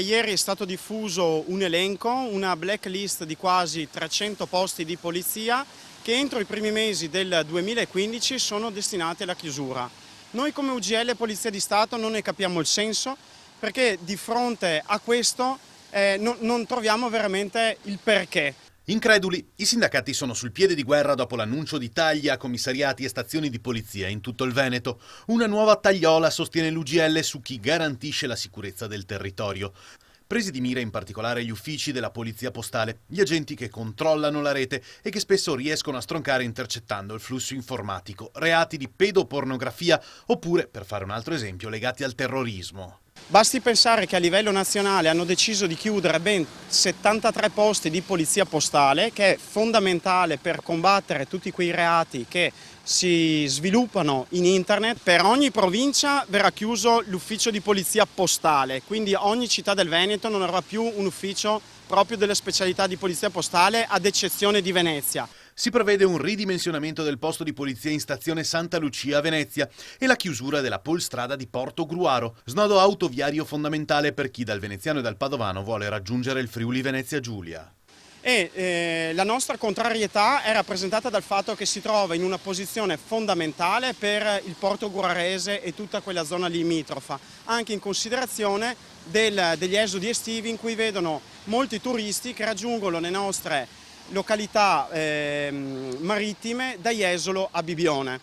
ieri è stato diffuso un elenco, una blacklist di quasi 300 posti di polizia che entro i primi mesi del 2015 sono destinati alla chiusura. Noi come UGL Polizia di Stato non ne capiamo il senso, perché di fronte a questo non troviamo veramente il perché. Increduli, i sindacati sono sul piede di guerra dopo l'annuncio di tagli a commissariati e stazioni di polizia in tutto il Veneto. Una nuova tagliola, sostiene l'UGL, su chi garantisce la sicurezza del territorio. Presi di mira in particolare gli uffici della polizia postale, gli agenti che controllano la rete e che spesso riescono a stroncare intercettando il flusso informatico, reati di pedopornografia oppure, per fare un altro esempio, legati al terrorismo. Basti pensare che a livello nazionale hanno deciso di chiudere ben 73 posti di polizia postale, che è fondamentale per combattere tutti quei reati che si sviluppano in internet. Per ogni provincia verrà chiuso l'ufficio di polizia postale, quindi ogni città del Veneto non avrà più un ufficio proprio delle specialità di polizia postale, ad eccezione di Venezia. Si prevede un ridimensionamento del posto di polizia in stazione Santa Lucia a Venezia e la chiusura della polstrada di Porto Gruaro, snodo autoviario fondamentale per chi dal veneziano e dal padovano vuole raggiungere il Friuli Venezia Giulia. La nostra contrarietà è rappresentata dal fatto che si trova in una posizione fondamentale per il Porto Gruarese e tutta quella zona limitrofa, anche in considerazione degli esodi estivi in cui vedono molti turisti che raggiungono le nostre località marittime da Jesolo a Bibione.